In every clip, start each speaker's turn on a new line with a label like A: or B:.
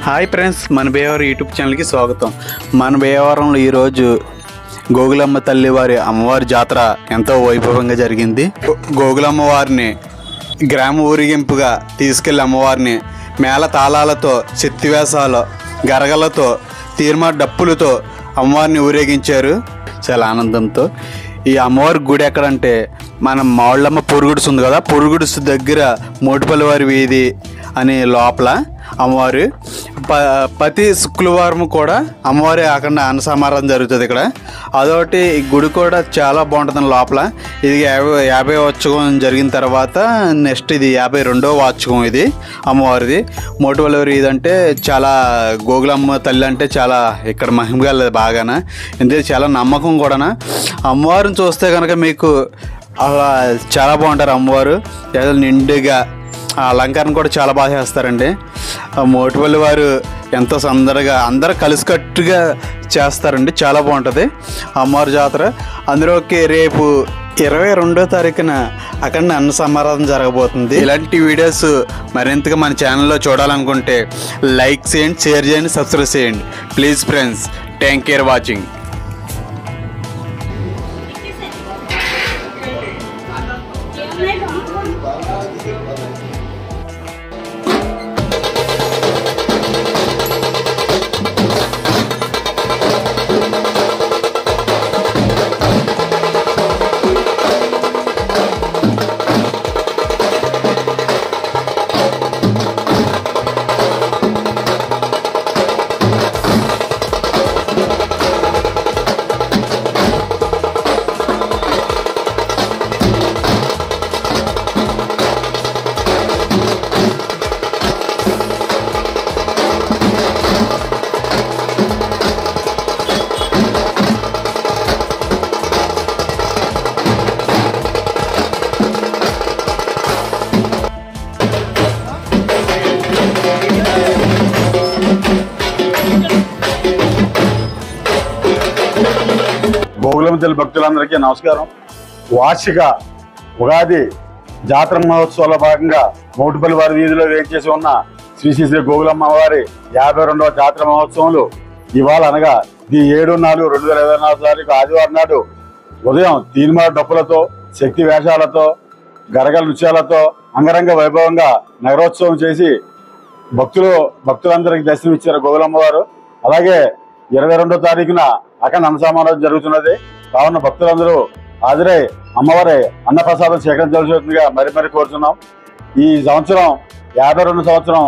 A: Hi friends, మన బేవరం YouTube ఛానల్కి స్వాగతం. మన బేవరంలో ఈరోజు గోగులమ్మ తల్లి వారి అమ్మవారి జాతర ఎంతో వైభవంగా జరిగింది. గోగులమ్మవారిని గ్రామ ఊరేగింపుగా తీసుకెళ్లి అమ్మవారిని మేళ తాళాలతో, శక్తివేశాలు, గరగలతో, తీర్మా డప్పులతో అమ్మవారిని ఊరేగించారు చాలా ఆనందంతో. ఈ అమ్మవారి గుడి ఎక్కడంటే మన మావుళ్ళమ్మ పొరుగుడుసు ఉంది కదా, పొరుగుడుసు దగ్గర మోటిపల్లి వారి వీధి అనే లోపల అమ్మవారు ప్రతి శుక్రవారం కూడా అమ్మవారి అక్కడ అన్న సమారాధన జరుగుతుంది ఇక్కడ. అదొకటి ఈ గుడి కూడా చాలా బాగుంటుంది లోపల. ఇది 50 వార్షికం జరిగిన తర్వాత నెక్స్ట్ ఇది 52వ వార్షికం ఇది అమ్మవారిది. మోటివల్లూరు ఇదంటే చాలా గోగులమ్మ తల్లి అంటే చాలా ఇక్కడ మహిమగలది బాగాన, ఎందుకంటే చాలా నమ్మకం కూడా. అమ్మవారిని చూస్తే కనుక మీకు అలా చాలా బాగుంటారు అమ్మవారు. ఏదో నిండుగా ఆ అలంకరణ కూడా చాలా బాగా చేస్తారండి. మోటిపల్లి వారు ఎంతో సందడిగా అందరూ కలిసికట్టుగా చేస్తారండి, చాలా బాగుంటుంది అమ్మవారి జాతర. అందులోకి రేపు 22వ తారీఖున అక్కడ అన్న సమారాధన జరగబోతుంది. ఇలాంటి వీడియోస్ మరింతగా మన ఛానల్లో చూడాలనుకుంటే లైక్ చేయండి, షేర్ చేయండి, సబ్స్క్రైబ్ చేయండి please friends. Thank you for watching.
B: Gogulamma తల్లి భక్తులందరికీ నమస్కారం. వార్షిక ఉగాది జాతర మహోత్సవాల భాగంగా మోటిపల్లి వారి వీధిలో వేయించేసి ఉన్న శ్రీ శ్రీ శ్రీ గోగులమ్మ వారి 52వ జాతర మహోత్సవాలు ఇవాళ అనగా 7/4/2024 తారీఖు ఆదివారం నాడు ఉదయం తీర్మా డప్పులతో, శక్తి వేషాలతో, గరగల నృత్యాలతో అంగరంగ వైభవంగా నగరోత్సవం చేసి భక్తులందరికీ దర్శనమిచ్చారు గోగులమ్మ వారు. అలాగే 22వ తారీఖున అక్కడ అన్నసమారాధన జరుగుతున్నది. కావున భక్తులందరూ హాజరై అమ్మవారి అన్నప్రసాదం స్వీకరించవలసిందిగా మరి కోరుతున్నాం. ఈ సంవత్సరం 52వ సంవత్సరం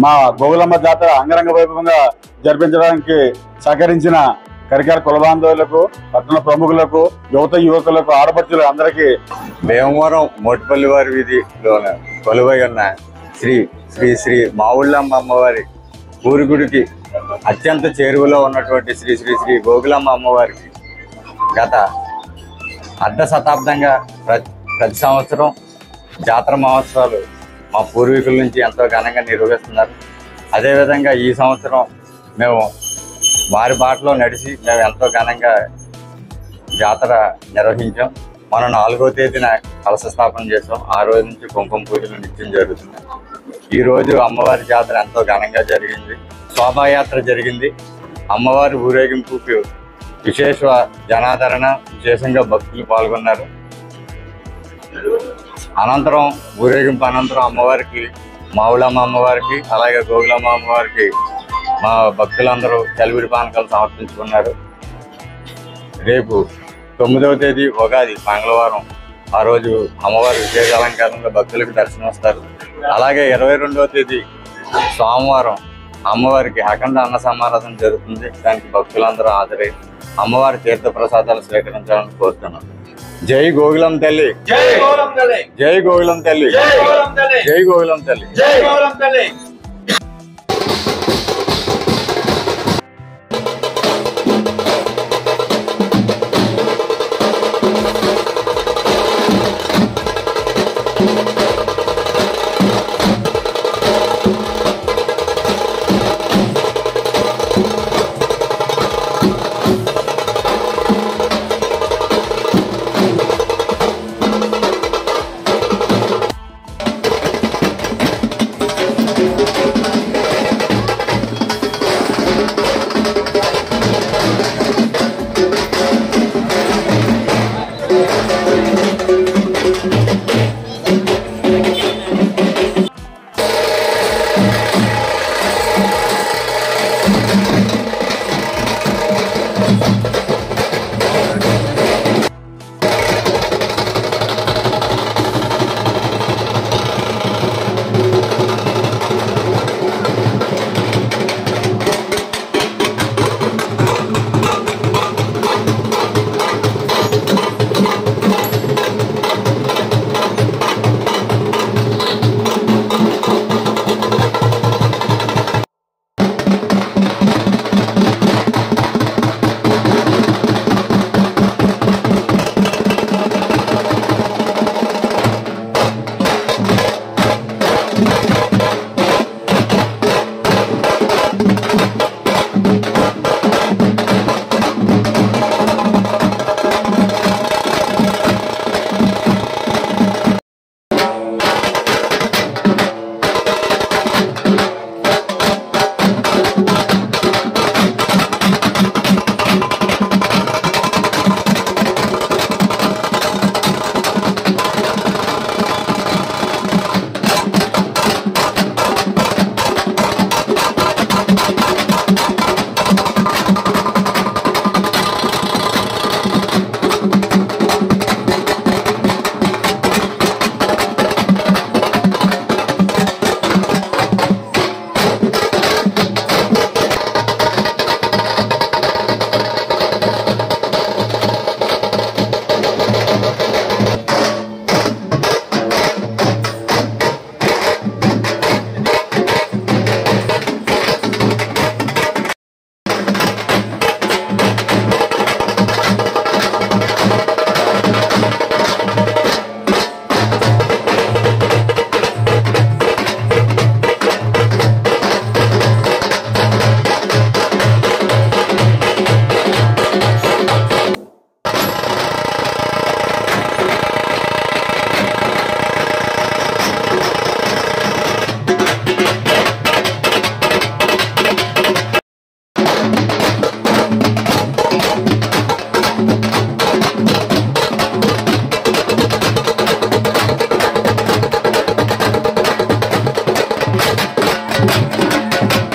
B: మా గోగులమ్మ జాతర అంగరంగ వైభవంగా జరిపించడానికి సహకరించిన కరికాల కుల బాంధవులకు, పట్టణ ప్రముఖులకు, యువకులకు, ఆడపడుచులు అందరికీ
C: భీమవరం మోటిపల్లి వారి వీధిలోన కొలువై ఉన్న శ్రీ శ్రీ శ్రీ మావుళ్ళమ్మ అమ్మవారి ఊరి గుడికి అత్యంత చేరువలో ఉన్నటువంటి శ్రీ శ్రీ శ్రీ గోగులమ్మ అమ్మవారికి గత అర్ధ శతాబ్దంగా ప్రతి సంవత్సరం జాతర మహోత్సవాలు మా పూర్వీకుల నుంచి ఎంతో ఘనంగా నిర్వహిస్తున్నారు. అదేవిధంగా ఈ సంవత్సరం మేము వారి బాటలో నడిచి మేము ఎంతో ఘనంగా జాతర నిర్వహించాం. మనం 4వ తేదీన కలశ స్థాపన చేసాం. ఆ రోజు నుంచి కుంకుమ పూజలు నిత్యం జరుగుతున్నాయి. ఈరోజు అమ్మవారి జాతర ఎంతో ఘనంగా జరిగింది. శోభాయాత్ర జరిగింది. అమ్మవారి ఊరేగింపుకు విశేష జనాదరణ, విశేషంగా భక్తులు పాల్గొన్నారు. ఊరేగింపు అనంతరం అమ్మవారికి, మావుళ్ళమ్మ అమ్మవారికి, అలాగే గోగులమ్మ అమ్మవారికి మా భక్తులందరూ చలివిడి పానకాలు సమర్పించుకున్నారు. రేపు 9వ తేదీ ఉగాది మంగళవారం, ఆ రోజు అమ్మవారి విశేష అలంకారంలో భక్తులకు దర్శనం వస్తారు. అలాగే 22వ తేదీ సోమవారం అమ్మవారికి అఖండ అన్న సమారాధన జరుగుతుంది. దానికి భక్తులందరూ హాజరై అమ్మవారి తీర్థ ప్రసాదాలు స్వీకరించాలని కోరుతున్నాం. జై గోగులం తల్లి, జై గోగులం తల్లి, జై గోగులం తల్లి, జై గోగులం తల్లి.
A: Thank you.